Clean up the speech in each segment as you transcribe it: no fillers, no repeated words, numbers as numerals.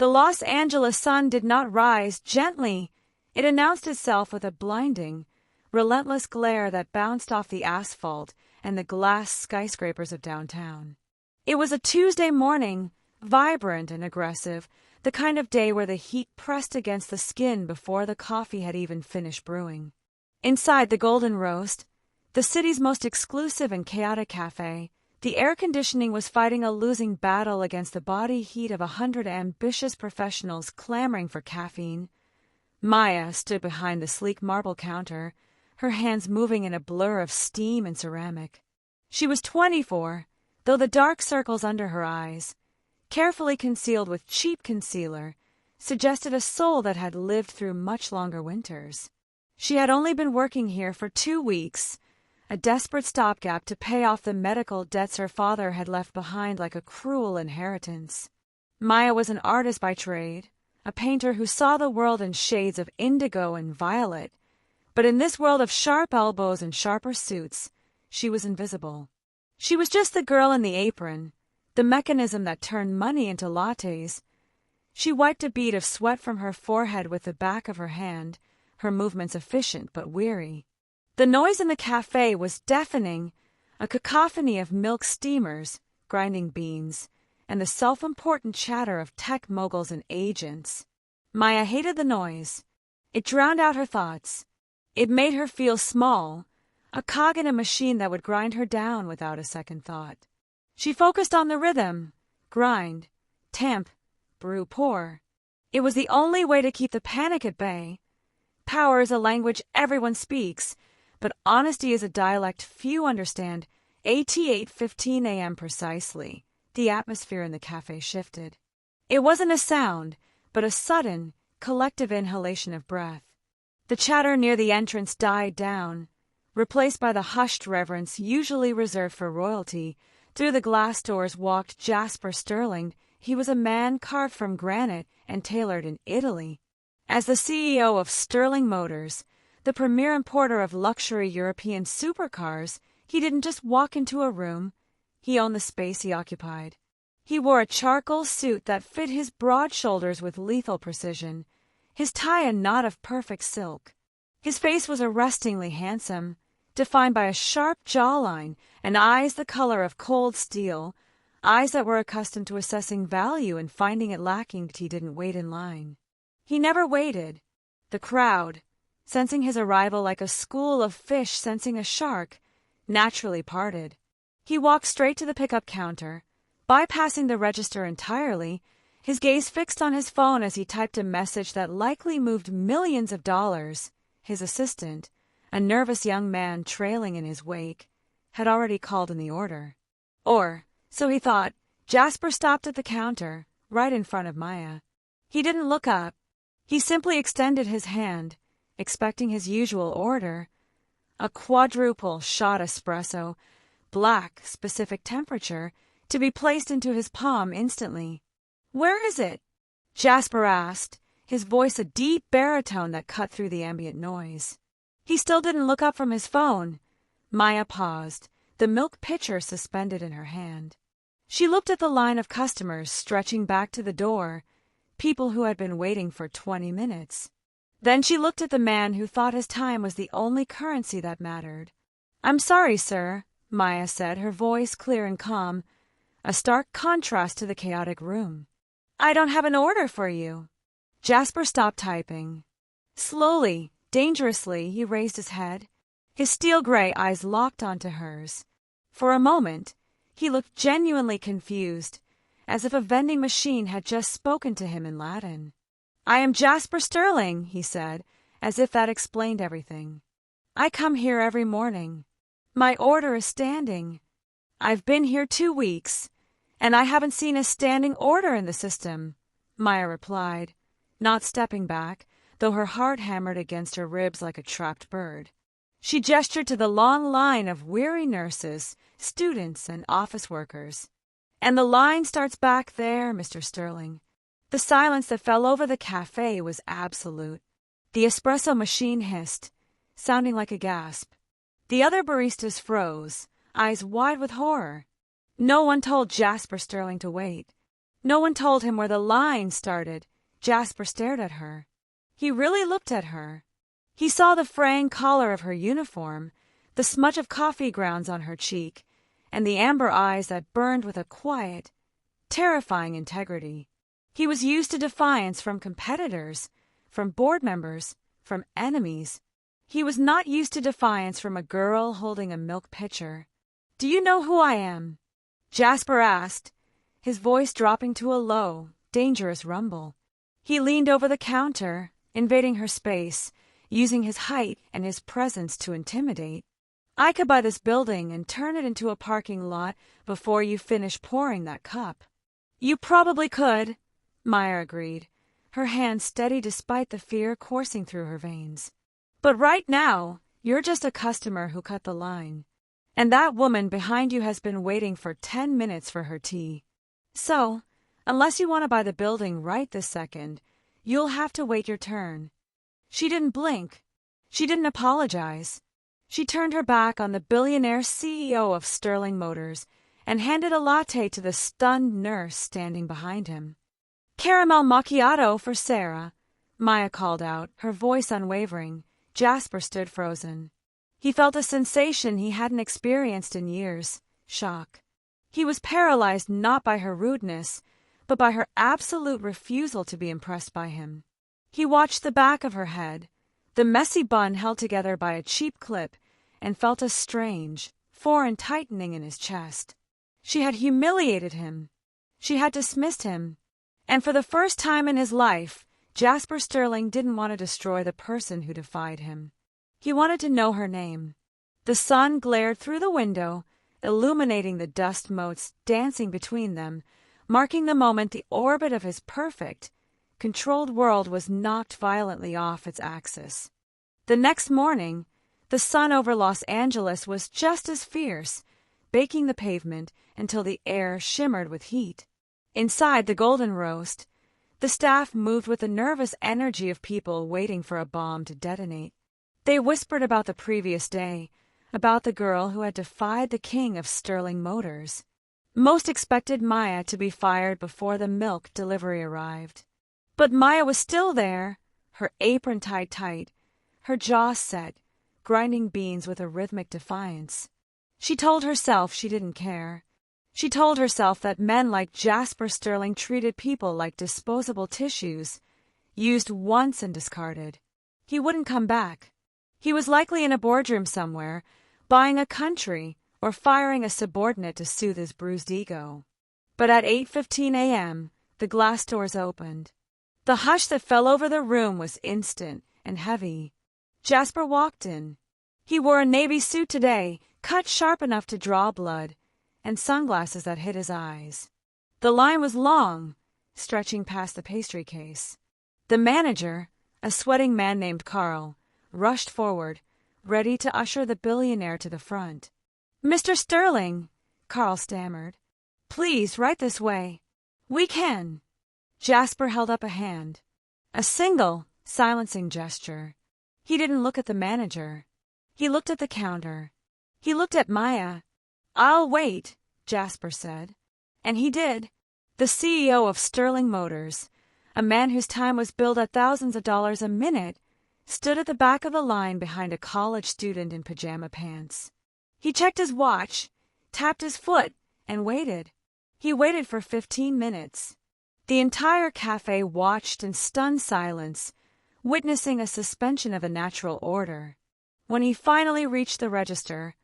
The Los Angeles sun did not rise gently. It announced itself with a blinding, relentless glare that bounced off the asphalt and the glass skyscrapers of downtown. It was a Tuesday morning, vibrant and aggressive, the kind of day where the heat pressed against the skin before the coffee had even finished brewing. Inside the Golden Roast, the city's most exclusive and chaotic cafe, the air conditioning was fighting a losing battle against the body heat of 100 ambitious professionals clamoring for caffeine. Maya stood behind the sleek marble counter, her hands moving in a blur of steam and ceramic. She was 24, though the dark circles under her eyes, carefully concealed with cheap concealer, suggested a soul that had lived through much longer winters. She had only been working here for 2 weeks, a desperate stopgap to pay off the medical debts her father had left behind like a cruel inheritance. Maya was an artist by trade, a painter who saw the world in shades of indigo and violet, but in this world of sharp elbows and sharper suits, she was invisible. She was just the girl in the apron, the mechanism that turned money into lattes. She wiped a bead of sweat from her forehead with the back of her hand, her movements efficient but weary. The noise in the cafe was deafening, a cacophony of milk steamers, grinding beans, and the self-important chatter of tech moguls and agents. Maya hated the noise. It drowned out her thoughts. It made her feel small, a cog in a machine that would grind her down without a second thought. She focused on the rhythm, grind, temp, brew, pour. It was the only way to keep the panic at bay. Power is a language everyone speaks, but honesty is a dialect few understand. At 8:15 a.m. precisely, the atmosphere in the cafe shifted. It wasn't a sound, but a sudden, collective inhalation of breath. The chatter near the entrance died down, replaced by the hushed reverence usually reserved for royalty. Through the glass doors walked Jasper Sterling. He was a man carved from granite and tailored in Italy. As the CEO of Sterling Motors, the premier importer of luxury European supercars, he didn't just walk into a room, he owned the space he occupied. He wore a charcoal suit that fit his broad shoulders with lethal precision, his tie a knot of perfect silk. His face was arrestingly handsome, defined by a sharp jawline and eyes the color of cold steel, eyes that were accustomed to assessing value and finding it lacking that he didn't wait in line. He never waited. The crowd, sensing his arrival like a school of fish sensing a shark, naturally parted. He walked straight to the pickup counter, bypassing the register entirely, his gaze fixed on his phone as he typed a message that likely moved millions of dollars. His assistant, a nervous young man trailing in his wake, had already called in the order. Or, so he thought. Jasper stopped at the counter, right in front of Maya. He didn't look up. He simply extended his hand, expecting his usual order, a quadruple shot espresso, black, specific temperature, to be placed into his palm instantly. "Where is it?" Jasper asked, his voice a deep baritone that cut through the ambient noise. He still didn't look up from his phone. Maya paused, the milk pitcher suspended in her hand. She looked at the line of customers stretching back to the door, people who had been waiting for 20 minutes. Then she looked at the man who thought his time was the only currency that mattered. "I'm sorry, sir," Maya said, her voice clear and calm, a stark contrast to the chaotic room. "I don't have an order for you." Jasper stopped typing. Slowly, dangerously, he raised his head, his steel-gray eyes locked onto hers. For a moment, he looked genuinely confused, as if a vending machine had just spoken to him in Latin. "I am Jasper Sterling," he said, as if that explained everything. "I come here every morning. My order is standing. I've been here 2 weeks, and I haven't seen a standing order in the system," Maya replied, not stepping back, though her heart hammered against her ribs like a trapped bird. She gestured to the long line of weary nurses, students, and office workers. "And the line starts back there, Mr. Sterling." The silence that fell over the cafe was absolute. The espresso machine hissed, sounding like a gasp. The other baristas froze, eyes wide with horror. No one told Jasper Sterling to wait. No one told him where the line started. Jasper stared at her. He really looked at her. He saw the fraying collar of her uniform, the smudge of coffee grounds on her cheek, and the amber eyes that burned with a quiet, terrifying integrity. He was used to defiance from competitors, from board members, from enemies. He was not used to defiance from a girl holding a milk pitcher. "Do you know who I am?" Jasper asked, his voice dropping to a low, dangerous rumble. He leaned over the counter, invading her space, using his height and his presence to intimidate. "I could buy this building and turn it into a parking lot before you finish pouring that cup." "You probably could," Maya agreed, her hand steady despite the fear coursing through her veins. "But right now, you're just a customer who cut the line. And that woman behind you has been waiting for 10 minutes for her tea. So, unless you want to buy the building right this second, you'll have to wait your turn." She didn't blink. She didn't apologize. She turned her back on the billionaire CEO of Sterling Motors and handed a latte to the stunned nurse standing behind him. "Caramel macchiato for Sarah," Maya called out, her voice unwavering. Jasper stood frozen. He felt a sensation he hadn't experienced in years: shock. He was paralyzed not by her rudeness, but by her absolute refusal to be impressed by him. He watched the back of her head, the messy bun held together by a cheap clip, and felt a strange, foreign tightening in his chest. She had humiliated him. She had dismissed him. And for the first time in his life, Jasper Sterling didn't want to destroy the person who defied him. He wanted to know her name. The sun glared through the window, illuminating the dust motes dancing between them, marking the moment the orbit of his perfect, controlled world was knocked violently off its axis. The next morning, the sun over Los Angeles was just as fierce, baking the pavement until the air shimmered with heat. Inside the Golden Roast, the staff moved with the nervous energy of people waiting for a bomb to detonate. They whispered about the previous day, about the girl who had defied the king of Sterling Motors. Most expected Maya to be fired before the milk delivery arrived. But Maya was still there, her apron tied tight, her jaw set, grinding beans with a rhythmic defiance. She told herself she didn't care. She told herself that men like Jasper Sterling treated people like disposable tissues, used once and discarded. He wouldn't come back. He was likely in a boardroom somewhere, buying a country or firing a subordinate to soothe his bruised ego. But at 8:15 a.m., the glass doors opened. The hush that fell over the room was instant and heavy. Jasper walked in. He wore a navy suit today, cut sharp enough to draw blood, and sunglasses that hid his eyes. The line was long, stretching past the pastry case. The manager, a sweating man named Carl, rushed forward, ready to usher the billionaire to the front. "Mr. Sterling," Carl stammered. "Please, right this way. We can." Jasper held up a hand. A single, silencing gesture. He didn't look at the manager. He looked at the counter. He looked at Maya. "I'll wait," Jasper said. And he did. The CEO of Sterling Motors, a man whose time was billed at thousands of dollars a minute, stood at the back of the line behind a college student in pajama pants. He checked his watch, tapped his foot, and waited. He waited for 15 minutes. The entire cafe watched in stunned silence, witnessing a suspension of a natural order. When he finally reached the register,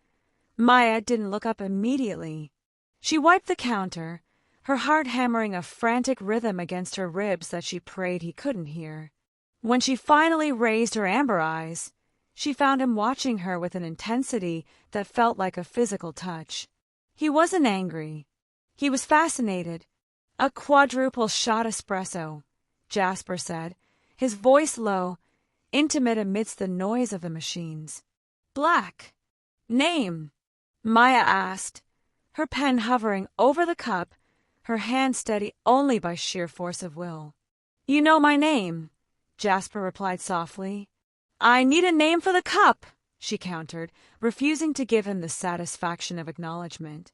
Maya didn't look up immediately. She wiped the counter, her heart hammering a frantic rhythm against her ribs that she prayed he couldn't hear. When she finally raised her amber eyes, she found him watching her with an intensity that felt like a physical touch. He wasn't angry. He was fascinated. "A quadruple shot espresso," Jasper said, his voice low, intimate amidst the noise of the machines. "Black." "Name?" Maya asked, her pen hovering over the cup, her hand steady only by sheer force of will. "You know my name," Jasper replied softly. "I need a name for the cup," she countered, refusing to give him the satisfaction of acknowledgement.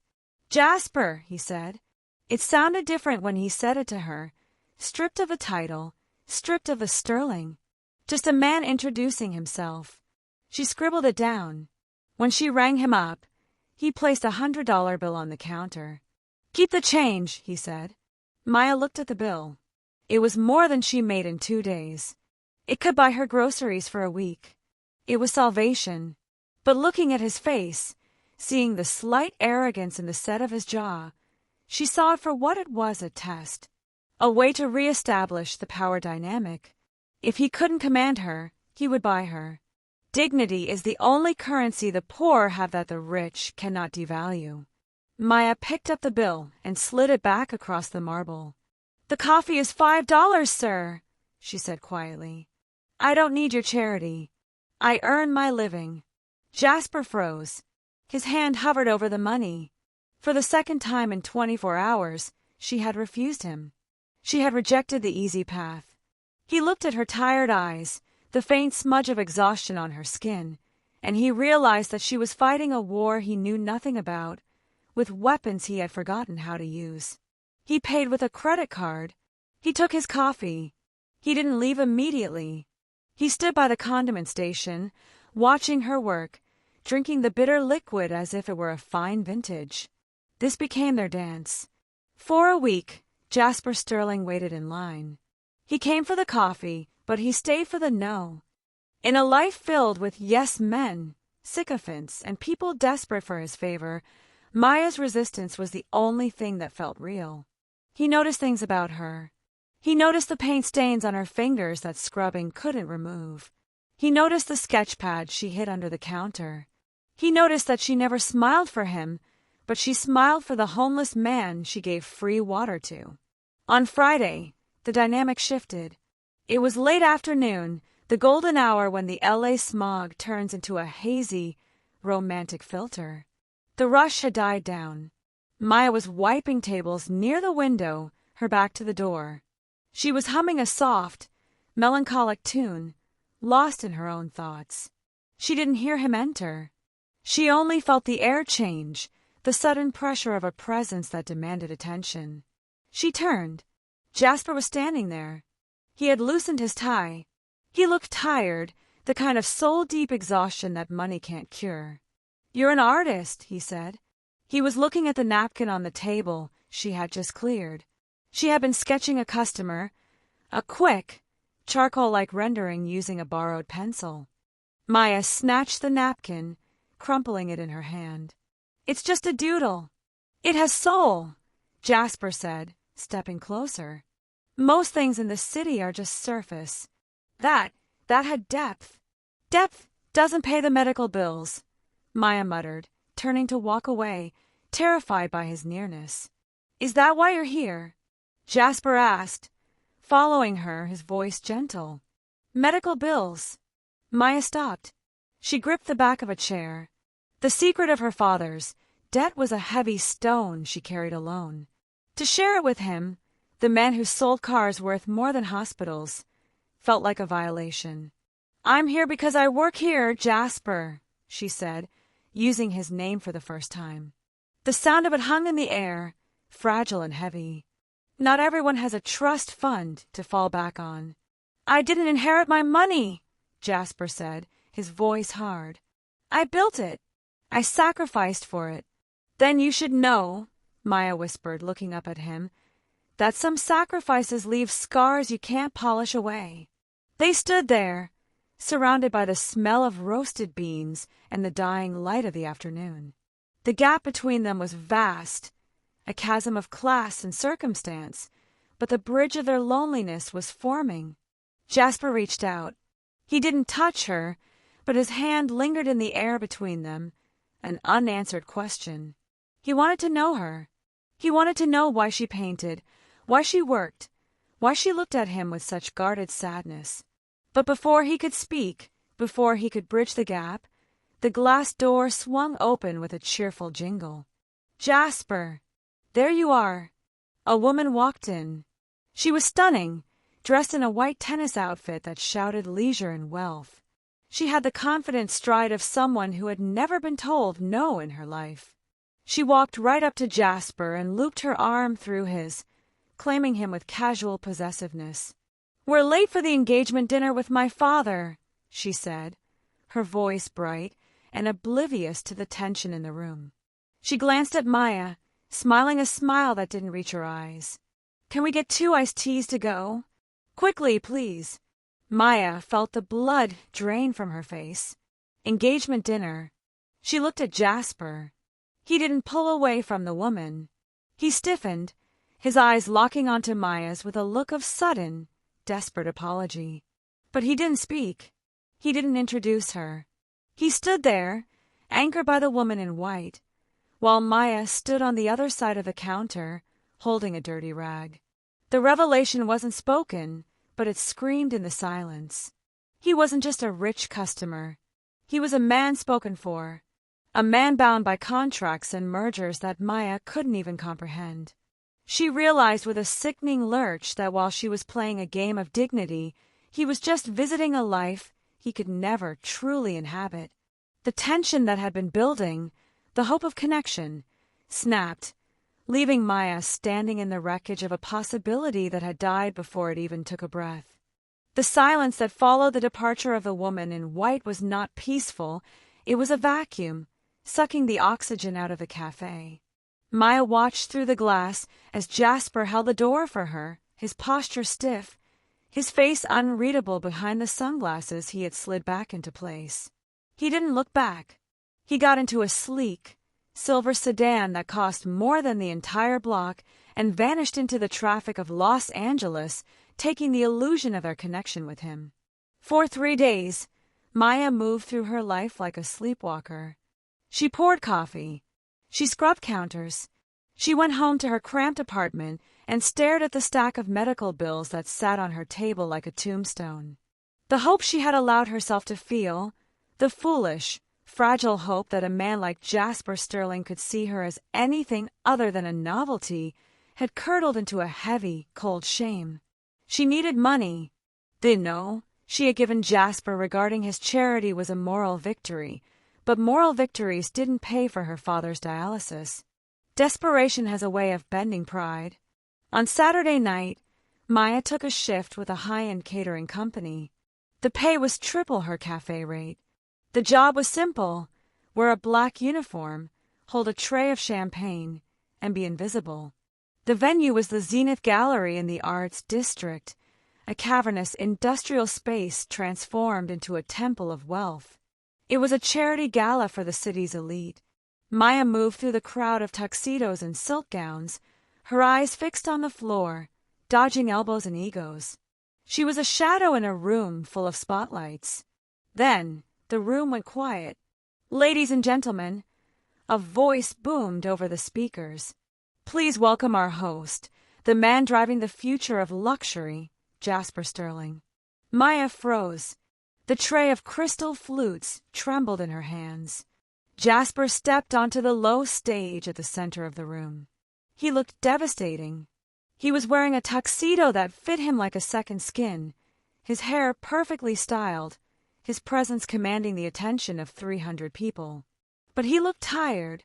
"Jasper," he said. It sounded different when he said it to her, stripped of a title, stripped of a Sterling. Just a man introducing himself. She scribbled it down. When she rang him up, he placed $100 bill on the counter. "Keep the change," he said. Maya looked at the bill. It was more than she made in 2 days. It could buy her groceries for a week. It was salvation. But looking at his face, seeing the slight arrogance in the set of his jaw, she saw it for what it was, a test. A way to re-establish the power dynamic. If he couldn't command her, he would buy her. Dignity is the only currency the poor have that the rich cannot devalue. Maya picked up the bill and slid it back across the marble. "The coffee is $5, sir," she said quietly. "I don't need your charity. I earn my living." Jasper froze. His hand hovered over the money. For the second time in 24 hours, she had refused him. She had rejected the easy path. He looked at her tired eyes, the faint smudge of exhaustion on her skin, and he realized that she was fighting a war he knew nothing about, with weapons he had forgotten how to use. He paid with a credit card. He took his coffee. He didn't leave immediately. He stood by the condiment station, watching her work, drinking the bitter liquid as if it were a fine vintage. This became their dance. For a week, Jasper Sterling waited in line. He came for the coffee, but he stayed for the no. In a life filled with yes men, sycophants, and people desperate for his favor, Maya's resistance was the only thing that felt real. He noticed things about her. He noticed the paint stains on her fingers that scrubbing couldn't remove. He noticed the sketch pad she hid under the counter. He noticed that she never smiled for him, but she smiled for the homeless man she gave free water to. On Friday, the dynamic shifted. It was late afternoon, the golden hour when the LA smog turns into a hazy, romantic filter. The rush had died down. Maya was wiping tables near the window, her back to the door. She was humming a soft, melancholic tune, lost in her own thoughts. She didn't hear him enter. She only felt the air change, the sudden pressure of a presence that demanded attention. She turned. Jasper was standing there. He had loosened his tie. He looked tired, the kind of soul-deep exhaustion that money can't cure. "You're an artist," he said. He was looking at the napkin on the table she had just cleared. She had been sketching a customer, a quick, charcoal-like rendering using a borrowed pencil. Maya snatched the napkin, crumpling it in her hand. "It's just a doodle." "It has soul," Jasper said, stepping closer. "Most things in the city are just surface. That had depth." "Depth doesn't pay the medical bills," Maya muttered, turning to walk away, terrified by his nearness. "Is that why you're here?" Jasper asked, following her, his voice gentle. "Medical bills." Maya stopped. She gripped the back of a chair. The secret of her father's, debt was a heavy stone she carried alone. To share it with him, the man who sold cars worth more than hospitals, felt like a violation. "I'm here because I work here, Jasper," she said, using his name for the first time. The sound of it hung in the air, fragile and heavy. Not everyone has a trust fund to fall back on. "I didn't inherit my money," Jasper said, his voice hard. "I built it. I sacrificed for it." "Then you should know," Maya whispered, looking up at him, "that some sacrifices leave scars you can't polish away." They stood there, surrounded by the smell of roasted beans and the dying light of the afternoon. The gap between them was vast, a chasm of class and circumstance, but the bridge of their loneliness was forming. Jasper reached out. He didn't touch her, but his hand lingered in the air between them, an unanswered question. He wanted to know her. He wanted to know why she painted, why she worked, why she looked at him with such guarded sadness. But before he could speak, before he could bridge the gap, the glass door swung open with a cheerful jingle. "Jasper, there you are." A woman walked in. She was stunning, dressed in a white tennis outfit that shouted leisure and wealth. She had the confident stride of someone who had never been told no in her life. She walked right up to Jasper and looped her arm through his, claiming him with casual possessiveness. "We're late for the engagement dinner with my father," she said, her voice bright and oblivious to the tension in the room. She glanced at Maya, smiling a smile that didn't reach her eyes. "Can we get 2 iced teas to go? Quickly, please." Maya felt the blood drain from her face. Engagement dinner. She looked at Jasper. He didn't pull away from the woman. He stiffened, his eyes locking onto Maya's with a look of sudden, desperate apology. But he didn't speak. He didn't introduce her. He stood there, anchored by the woman in white, while Maya stood on the other side of the counter, holding a dirty rag. The revelation wasn't spoken, but it screamed in the silence. He wasn't just a rich customer. He was a man spoken for, a man bound by contracts and mergers that Maya couldn't even comprehend. She realized with a sickening lurch that while she was playing a game of dignity, he was just visiting a life he could never truly inhabit. The tension that had been building, the hope of connection, snapped, leaving Maya standing in the wreckage of a possibility that had died before it even took a breath. The silence that followed the departure of the woman in white was not peaceful. It was a vacuum, sucking the oxygen out of the café. Maya watched through the glass as Jasper held the door for her, his posture stiff, his face unreadable behind the sunglasses he had slid back into place. He didn't look back. He got into a sleek, silver sedan that cost more than the entire block and vanished into the traffic of Los Angeles, taking the illusion of their connection with him. For 3 days, Maya moved through her life like a sleepwalker. She poured coffee. She scrubbed counters. She went home to her cramped apartment and stared at the stack of medical bills that sat on her table like a tombstone. The hope she had allowed herself to feel, the foolish, fragile hope that a man like Jasper Sterling could see her as anything other than a novelty, had curdled into a heavy, cold shame. She needed money. The no she had given Jasper regarding his charity was a moral victory, but moral victories didn't pay for her father's dialysis. Desperation has a way of bending pride. On Saturday night, Maya took a shift with a high-end catering company. The pay was triple her café rate. The job was simple: wear a black uniform, hold a tray of champagne, and be invisible. The venue was the Zenith Gallery in the Arts District, a cavernous industrial space transformed into a temple of wealth. It was a charity gala for the city's elite. Maya moved through the crowd of tuxedos and silk gowns, her eyes fixed on the floor, dodging elbows and egos. She was a shadow in a room full of spotlights. Then the room went quiet. "Ladies and gentlemen," a voice boomed over the speakers. "Please welcome our host, the man driving the future of luxury, Jasper Sterling." Maya froze. The tray of crystal flutes trembled in her hands. Jasper stepped onto the low stage at the center of the room. He looked devastating. He was wearing a tuxedo that fit him like a second skin, his hair perfectly styled, his presence commanding the attention of 300 people. But he looked tired.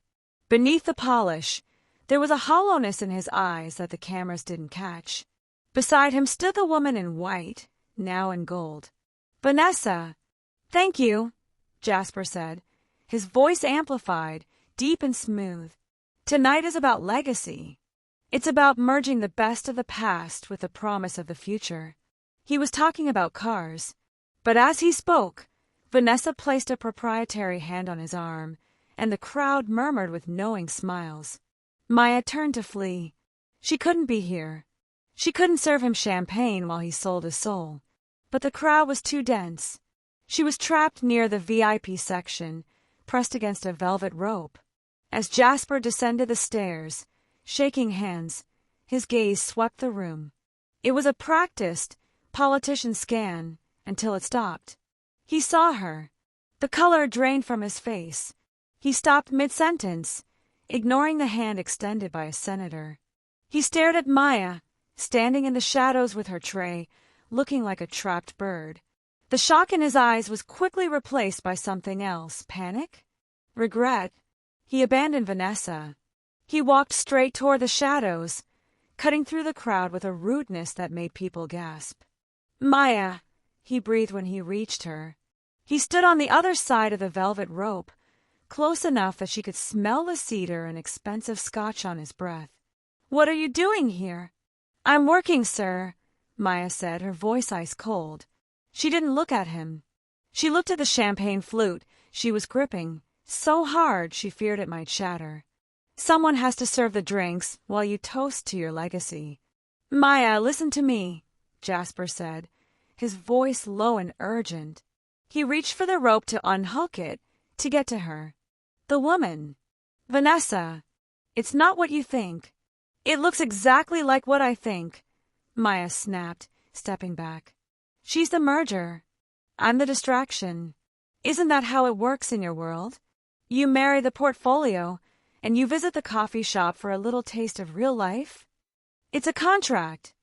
Beneath the polish, there was a hollowness in his eyes that the cameras didn't catch. Beside him stood the woman in white, now in gold. "Vanessa." "Thank you," Jasper said, his voice amplified, deep and smooth. "Tonight is about legacy. It's about merging the best of the past with the promise of the future." He was talking about cars. But as he spoke, Vanessa placed a proprietary hand on his arm, and the crowd murmured with knowing smiles. Maya turned to flee. She couldn't be here. She couldn't serve him champagne while he sold his soul. But the crowd was too dense. She was trapped near the VIP section, pressed against a velvet rope. As Jasper descended the stairs, shaking hands, his gaze swept the room. It was a practiced, politician scan until it stopped. He saw her. The color drained from his face. He stopped mid-sentence, ignoring the hand extended by a senator. He stared at Maya, standing in the shadows with her tray, looking like a trapped bird. The shock in his eyes was quickly replaced by something else. Panic? Regret? He abandoned Vanessa. He walked straight toward the shadows, cutting through the crowd with a rudeness that made people gasp. "Maya," he breathed when he reached her. He stood on the other side of the velvet rope, close enough that she could smell the cedar and expensive scotch on his breath. "What are you doing here?" "I'm working, sir," Maya said, her voice ice cold. She didn't look at him. She looked at the champagne flute she was gripping, so hard she feared it might shatter. "Someone has to serve the drinks while you toast to your legacy." "Maya, listen to me," Jasper said, his voice low and urgent. He reached for the rope to unhook it, to get to her. "The woman. Vanessa. It's not what you think." "It looks exactly like what I think," Maya snapped, stepping back. "She's the merger. I'm the distraction. Isn't that how it works in your world? You marry the portfolio, and you visit the coffee shop for a little taste of real life? It's a contract."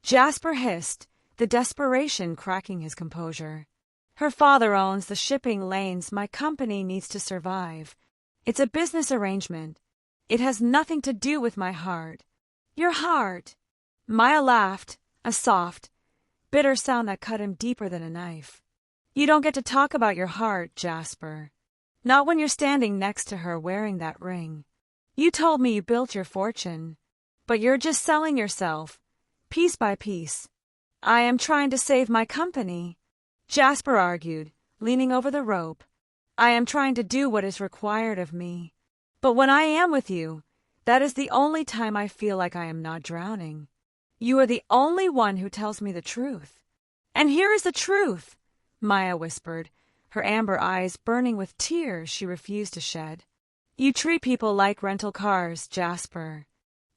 Jasper hissed, the desperation cracking his composure. "Her father owns the shipping lanes my company needs to survive. It's a business arrangement. It has nothing to do with my heart." "Your heart." Maya laughed, a soft, bitter sound that cut him deeper than a knife. "You don't get to talk about your heart, Jasper. Not when you're standing next to her wearing that ring. You told me you built your fortune, but you're just selling yourself, piece by piece." "I am trying to save my company," Jasper argued, leaning over the rope. "I am trying to do what is required of me. But when I am with you, that is the only time I feel like I am not drowning. You are the only one who tells me the truth." "And here is the truth," Maya whispered, her amber eyes burning with tears she refused to shed. "You treat people like rental cars, Jasper.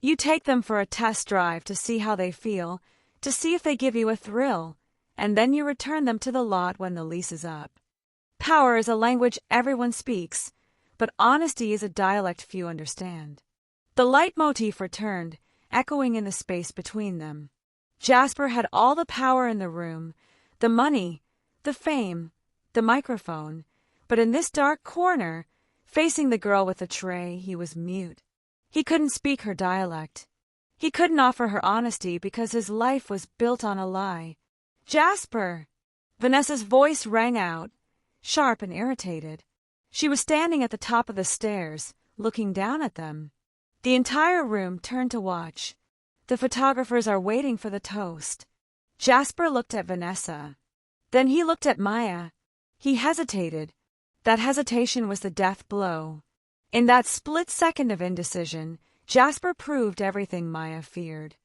You take them for a test drive to see how they feel, to see if they give you a thrill, and then you return them to the lot when the lease is up. Power is a language everyone speaks, but honesty is a dialect few understand." The leitmotif returned, echoing in the space between them. Jasper had all the power in the room, the money, the fame, the microphone, but in this dark corner, facing the girl with the tray, he was mute. He couldn't speak her dialect. He couldn't offer her honesty because his life was built on a lie. "Jasper!" Vanessa's voice rang out, sharp and irritated. She was standing at the top of the stairs, looking down at them. The entire room turned to watch. The photographers are waiting for the toast. Jasper looked at Vanessa. Then he looked at Maya. He hesitated. That hesitation was the death blow. In that split second of indecision, Jasper proved everything Maya feared.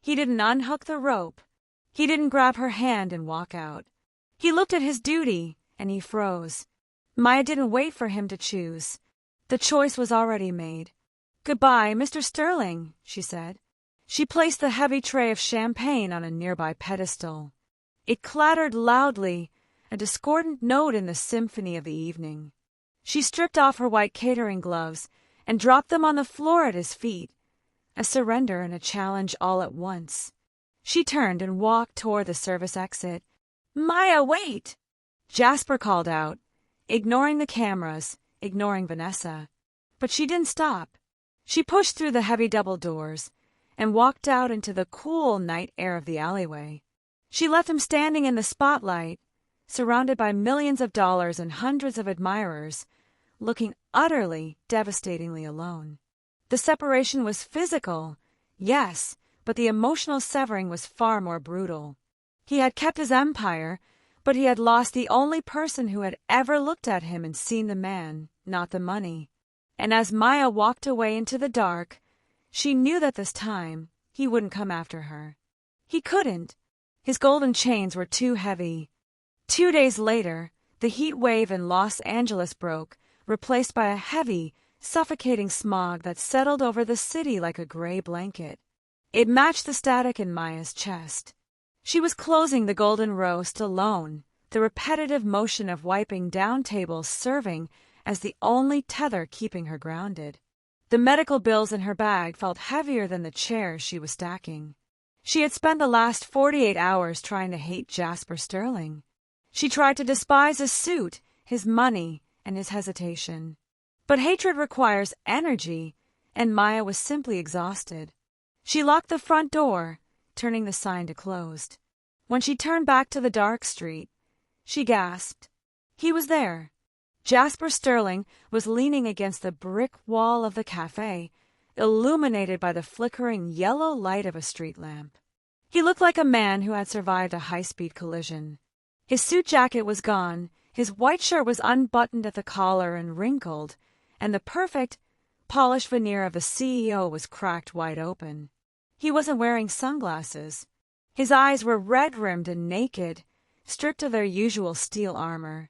He didn't unhook the rope. He didn't grab her hand and walk out. He looked at his duty, and he froze. Maya didn't wait for him to choose. The choice was already made. "Goodbye, Mr. Sterling," she said. She placed the heavy tray of champagne on a nearby pedestal. It clattered loudly, a discordant note in the symphony of the evening. She stripped off her white catering gloves and dropped them on the floor at his feet, a surrender and a challenge all at once. She turned and walked toward the service exit. "Maya, wait!" Jasper called out, ignoring the cameras, ignoring Vanessa. But she didn't stop. She pushed through the heavy double doors and walked out into the cool night air of the alleyway. She left him standing in the spotlight, surrounded by millions of dollars and hundreds of admirers, looking utterly, devastatingly alone. The separation was physical, yes, but the emotional severing was far more brutal. He had kept his empire, but he had lost the only person who had ever looked at him and seen the man, not the money. And as Maya walked away into the dark, she knew that this time he wouldn't come after her. He couldn't. His golden chains were too heavy. 2 days later, the heat wave in Los Angeles broke, replaced by a heavy, suffocating smog that settled over the city like a gray blanket. It matched the static in Maya's chest. She was closing the golden roast alone, the repetitive motion of wiping down tables serving as the only tether keeping her grounded. The medical bills in her bag felt heavier than the chairs she was stacking. She had spent the last 48 hours trying to hate Jasper Sterling. She tried to despise his suit, his money, and his hesitation. But hatred requires energy, and Maya was simply exhausted. She locked the front door, turning the sign to closed. When she turned back to the dark street, she gasped. He was there. Jasper Sterling was leaning against the brick wall of the café, illuminated by the flickering yellow light of a street lamp. He looked like a man who had survived a high-speed collision. His suit jacket was gone, his white shirt was unbuttoned at the collar and wrinkled, and the perfect, polished veneer of the CEO was cracked wide open. He wasn't wearing sunglasses. His eyes were red-rimmed and naked, stripped of their usual steel armor.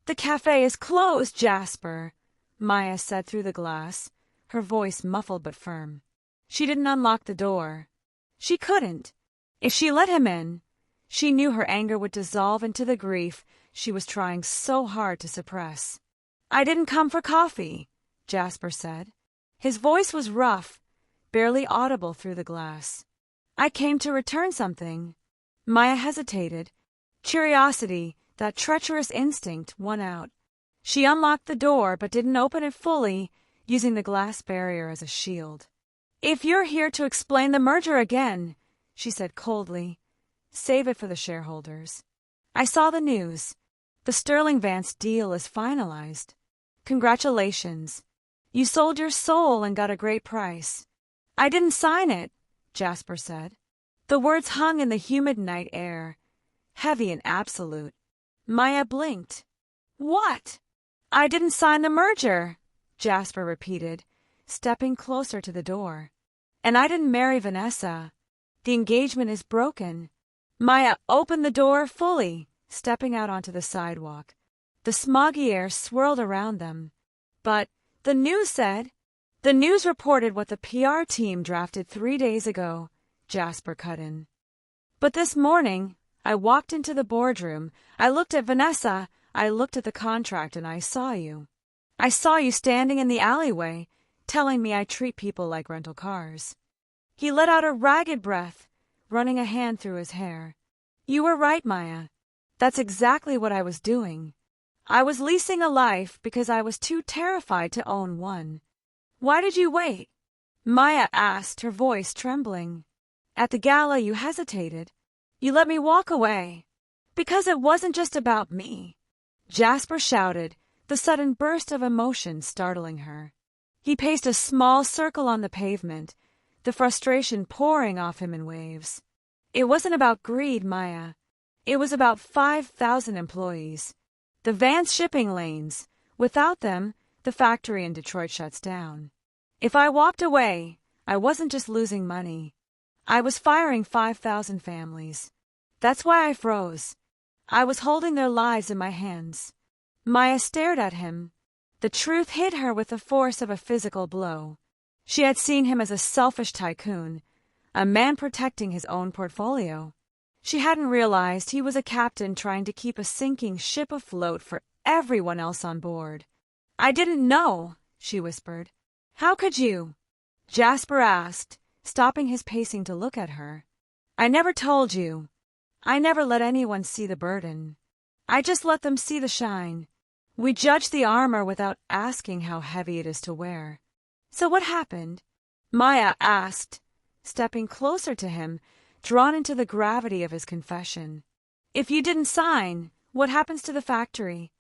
"The cafe is closed, Jasper," Maya said through the glass, her voice muffled but firm. She didn't unlock the door. She couldn't. If she let him in, she knew her anger would dissolve into the grief she was trying so hard to suppress. "I didn't come for coffee," Jasper said. His voice was rough, barely audible through the glass. "I came to return something." Maya hesitated. Curiosity, that treacherous instinct, won out. She unlocked the door but didn't open it fully, using the glass barrier as a shield. "If you're here to explain the merger again," she said coldly, "save it for the shareholders. I saw the news. The Sterling Vance deal is finalized. Congratulations. You sold your soul and got a great price." "I didn't sign it," Jasper said. The words hung in the humid night air, heavy and absolute. Maya blinked. "What?" "I didn't sign the merger," Jasper repeated, stepping closer to the door. "And I didn't marry Vanessa. The engagement is broken." Maya opened the door fully, stepping out onto the sidewalk. The smoggy air swirled around them. "But the news said—" "The news reported what the PR team drafted 3 days ago," Jasper cut in. "But this morning, I walked into the boardroom, I looked at Vanessa, I looked at the contract, and I saw you. I saw you standing in the alleyway, telling me I treat people like rental cars." He let out a ragged breath, running a hand through his hair. "You were right, Maya. That's exactly what I was doing. I was leasing a life because I was too terrified to own one." "Why did you wait?" Maya asked, her voice trembling. "At the gala you hesitated. You let me walk away. Because it wasn't just about me," Jasper shouted, the sudden burst of emotion startling her. He paced a small circle on the pavement, the frustration pouring off him in waves. "It wasn't about greed, Maya. It was about 5,000 employees. The Vance shipping lanes. Without them, the factory in Detroit shuts down. If I walked away, I wasn't just losing money. I was firing 5,000 families. That's why I froze. I was holding their lives in my hands." Maya stared at him. The truth hit her with the force of a physical blow. She had seen him as a selfish tycoon, a man protecting his own portfolio. She hadn't realized he was a captain trying to keep a sinking ship afloat for everyone else on board. "I didn't know," she whispered. "How could you?" Jasper asked, stopping his pacing to look at her. "I never told you. I never let anyone see the burden. I just let them see the shine. We judge the armor without asking how heavy it is to wear." "So what happened?" Maya asked, stepping closer to him, drawn into the gravity of his confession. "If you didn't sign, what happens to the factory?"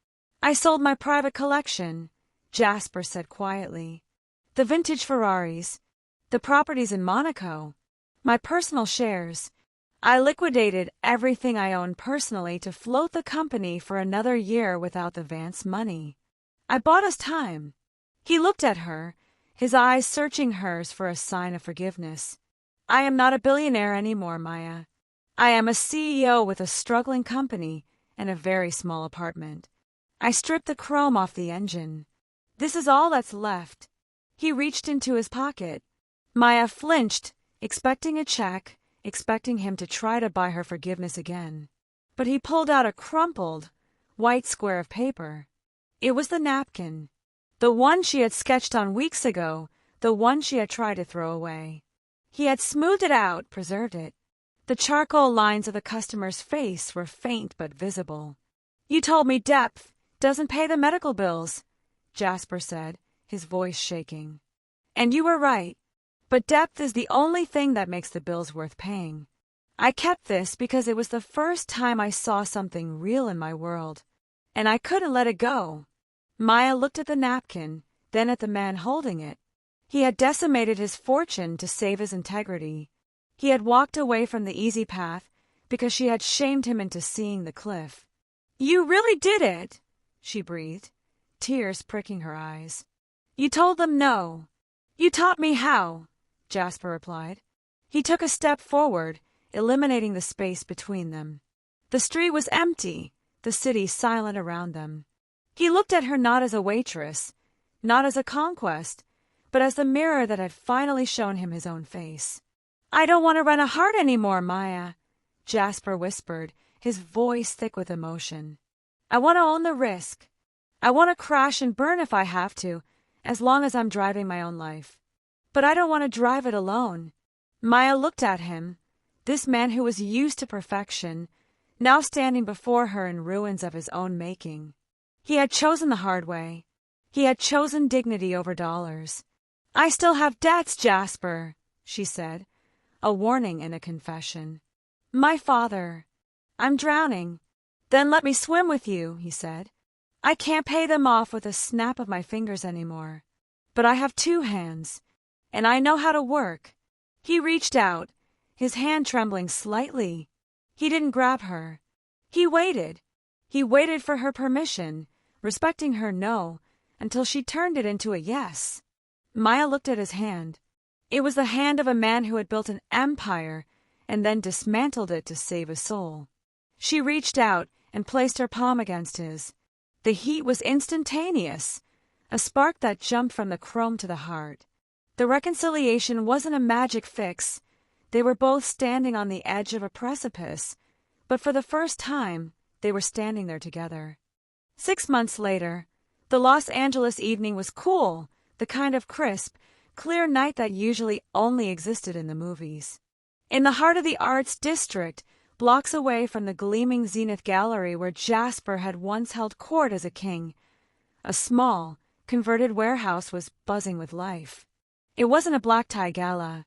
"I sold my private collection," Jasper said quietly. "The vintage Ferraris, the properties in Monaco, my personal shares. I liquidated everything I owned personally to float the company for another year without the Vance money. I bought us time." He looked at her, his eyes searching hers for a sign of forgiveness. "I am not a billionaire anymore, Maya. I am a CEO with a struggling company and a very small apartment. I stripped the chrome off the engine. This is all that's left." He reached into his pocket. Maya flinched, expecting a check, expecting him to try to buy her forgiveness again. But he pulled out a crumpled, white square of paper. It was the napkin, the one she had sketched on weeks ago, the one she had tried to throw away. He had smoothed it out, preserved it. The charcoal lines of the customer's face were faint but visible. "You told me depth doesn't pay the medical bills," Jasper said, his voice shaking. And you were right. But depth is the only thing that makes the bills worth paying. I kept this because it was the first time I saw something real in my world, and I couldn't let it go. Maya looked at the napkin, then at the man holding it. He had decimated his fortune to save his integrity. He had walked away from the easy path because she had shamed him into seeing the cliff. You really did it, she breathed, tears pricking her eyes. You told them no. You taught me how, Jasper replied. He took a step forward, eliminating the space between them. The street was empty, the city silent around them. He looked at her not as a waitress, not as a conquest, but as the mirror that had finally shown him his own face. I don't want to run a heart anymore, Maya, Jasper whispered, his voice thick with emotion. I want to own the risk. I want to crash and burn if I have to, as long as I'm driving my own life. But I don't want to drive it alone. Maya looked at him, this man who was used to perfection, now standing before her in ruins of his own making. He had chosen the hard way. He had chosen dignity over dollars. I still have debts, Jasper, she said, a warning and a confession. My father. I'm drowning. Then let me swim with you, he said. I can't pay them off with a snap of my fingers anymore. But I have two hands, and I know how to work. He reached out, his hand trembling slightly. He didn't grab her. He waited. He waited for her permission, respecting her no, until she turned it into a yes. Maya looked at his hand. It was the hand of a man who had built an empire and then dismantled it to save a soul. She reached out and placed her palm against his. The heat was instantaneous, a spark that jumped from the chrome to the heart. The reconciliation wasn't a magic fix. They were both standing on the edge of a precipice, but for the first time, they were standing there together. 6 months later, the Los Angeles evening was cool, the kind of crisp, clear night that usually only existed in the movies. In the heart of the arts district, blocks away from the gleaming Zenith Gallery where Jasper had once held court as a king, a small, converted warehouse was buzzing with life. It wasn't a black tie gala.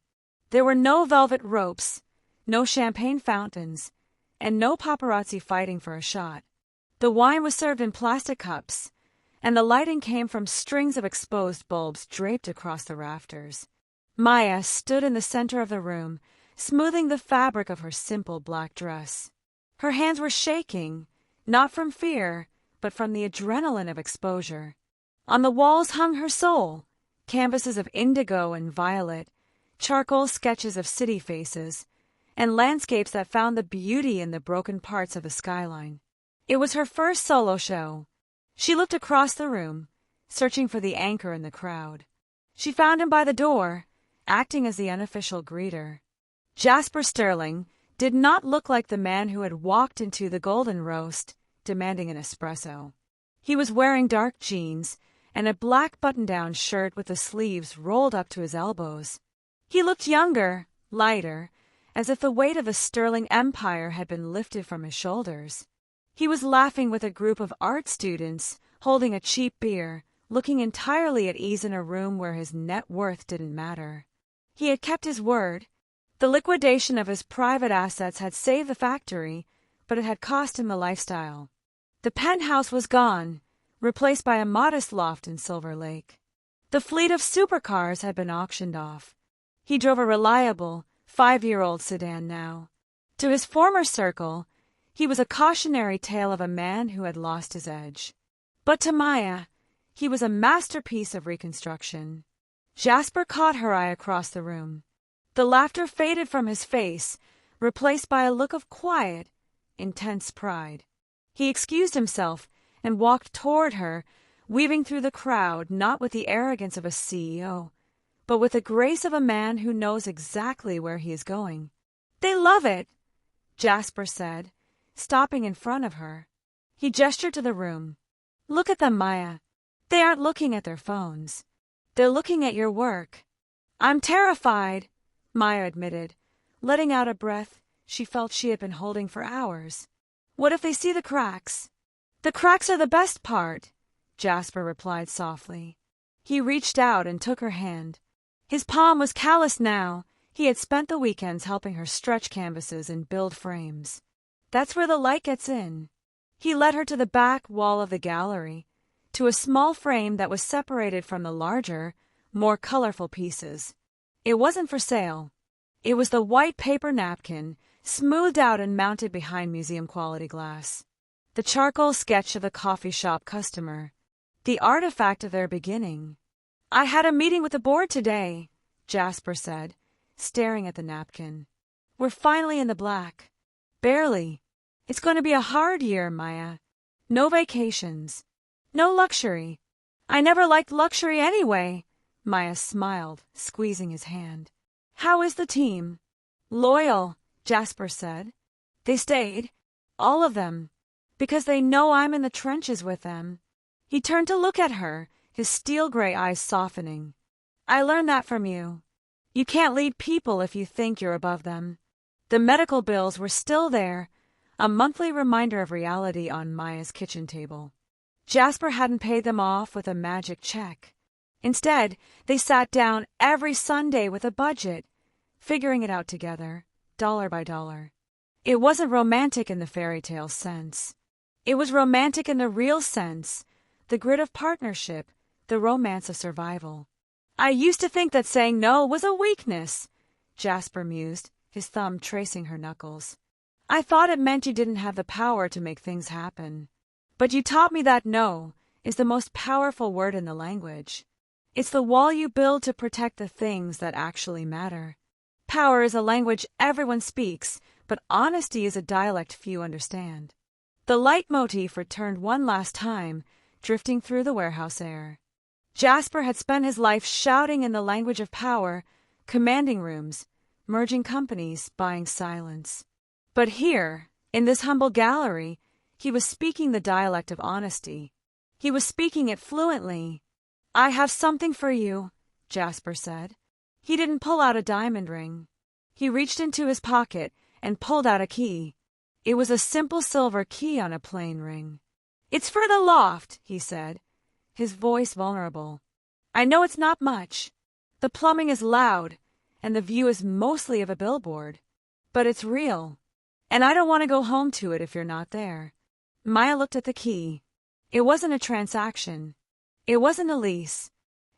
There were no velvet ropes, no champagne fountains, and no paparazzi fighting for a shot. The wine was served in plastic cups, and the lighting came from strings of exposed bulbs draped across the rafters. Maya stood in the center of the room, smoothing the fabric of her simple black dress. Her hands were shaking, not from fear, but from the adrenaline of exposure. On the walls hung her soul, canvases of indigo and violet, charcoal sketches of city faces, and landscapes that found the beauty in the broken parts of the skyline. It was her first solo show. She looked across the room, searching for the anchor in the crowd. She found him by the door, acting as the unofficial greeter. Jasper Sterling did not look like the man who had walked into the Golden Roast, demanding an espresso. He was wearing dark jeans and a black button-down shirt with the sleeves rolled up to his elbows. He looked younger, lighter, as if the weight of a Sterling empire had been lifted from his shoulders. He was laughing with a group of art students, holding a cheap beer, looking entirely at ease in a room where his net worth didn't matter. He had kept his word. The liquidation of his private assets had saved the factory, but it had cost him the lifestyle. The penthouse was gone, replaced by a modest loft in Silver Lake. The fleet of supercars had been auctioned off. He drove a reliable, 5-year-old sedan now. To his former circle, he was a cautionary tale of a man who had lost his edge. But to Maya, he was a masterpiece of reconstruction. Jasper caught her eye across the room. The laughter faded from his face, replaced by a look of quiet, intense pride. He excused himself and walked toward her, weaving through the crowd not with the arrogance of a CEO, but with the grace of a man who knows exactly where he is going. They love it, Jasper said, stopping in front of her. He gestured to the room. Look at them, Maya. They aren't looking at their phones. They're looking at your work. I'm terrified, Maya admitted, letting out a breath she felt she had been holding for hours. What if they see the cracks? The cracks are the best part, Jasper replied softly. He reached out and took her hand. His palm was calloused now. He had spent the weekends helping her stretch canvases and build frames. That's where the light gets in. He led her to the back wall of the gallery, to a small frame that was separated from the larger, more colorful pieces. It wasn't for sale. It was the white paper napkin, smoothed out and mounted behind museum-quality glass. The charcoal sketch of the coffee shop customer. The artifact of their beginning. "I had a meeting with the board today," Jasper said, staring at the napkin. "We're finally in the black." "Barely. It's going to be a hard year, Maya. No vacations. No luxury." "I never liked luxury anyway." Maya smiled, squeezing his hand. "How is the team?" "Loyal," Jasper said. "They stayed. All of them. Because they know I'm in the trenches with them." He turned to look at her, his steel-gray eyes softening. "I learned that from you. You can't lead people if you think you're above them." The medical bills were still there, a monthly reminder of reality on Maya's kitchen table. Jasper hadn't paid them off with a magic check. Instead, they sat down every Sunday with a budget, figuring it out together, dollar by dollar. It wasn't romantic in the fairy tale sense. It was romantic in the real sense, the grit of partnership, the romance of survival. "I used to think that saying no was a weakness," Jasper mused, his thumb tracing her knuckles. "I thought it meant you didn't have the power to make things happen. But you taught me that no is the most powerful word in the language. It's the wall you build to protect the things that actually matter. Power is a language everyone speaks, but honesty is a dialect few understand." The leitmotif returned one last time, drifting through the warehouse air. Jasper had spent his life shouting in the language of power, commanding rooms, merging companies, buying silence. But here, in this humble gallery, he was speaking the dialect of honesty. He was speaking it fluently. "I have something for you," Jasper said. He didn't pull out a diamond ring. He reached into his pocket and pulled out a key. It was a simple silver key on a plain ring. "It's for the loft," he said, his voice vulnerable. "I know it's not much. The plumbing is loud, and the view is mostly of a billboard. But it's real, and I don't want to go home to it if you're not there." Maya looked at the key. It wasn't a transaction. It wasn't a lease.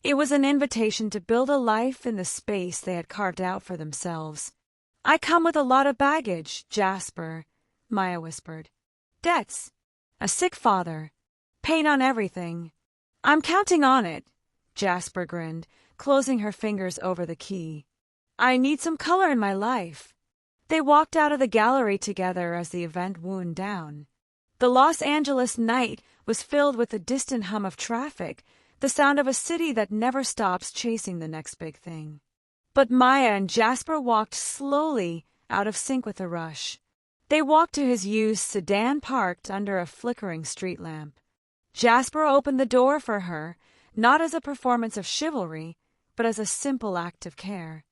It was an invitation to build a life in the space they had carved out for themselves. "I come with a lot of baggage, Jasper," Maya whispered. "Debts. A sick father. Pain on everything. I'm counting on it," Jasper grinned, closing her fingers over the key. "I need some color in my life." They walked out of the gallery together as the event wound down. The Los Angeles night was filled with the distant hum of traffic, the sound of a city that never stops chasing the next big thing. But Maya and Jasper walked slowly, out of sync with the rush. They walked to his used sedan parked under a flickering street lamp. Jasper opened the door for her, not as a performance of chivalry, but as a simple act of care.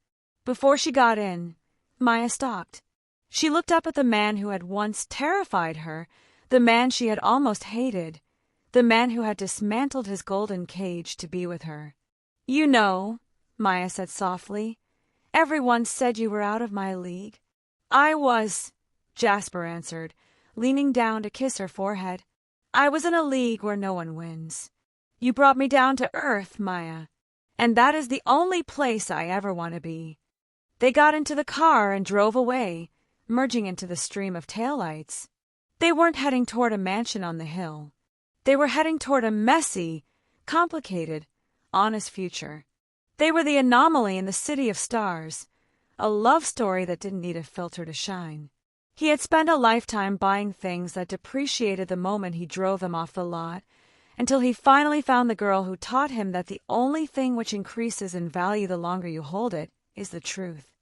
Before she got in, Maya stopped. She looked up at the man who had once terrified her, the man she had almost hated, the man who had dismantled his golden cage to be with her. "You know," Maya said softly, "everyone said you were out of my league." "I was," Jasper answered, leaning down to kiss her forehead. "I was in a league where no one wins. You brought me down to earth, Maya, and that is the only place I ever want to be." They got into the car and drove away, merging into the stream of taillights. They weren't heading toward a mansion on the hill. They were heading toward a messy, complicated, honest future. They were the anomaly in the city of stars, a love story that didn't need a filter to shine. He had spent a lifetime buying things that depreciated the moment he drove them off the lot, until he finally found the girl who taught him that the only thing which increases in value the longer you hold it is the truth.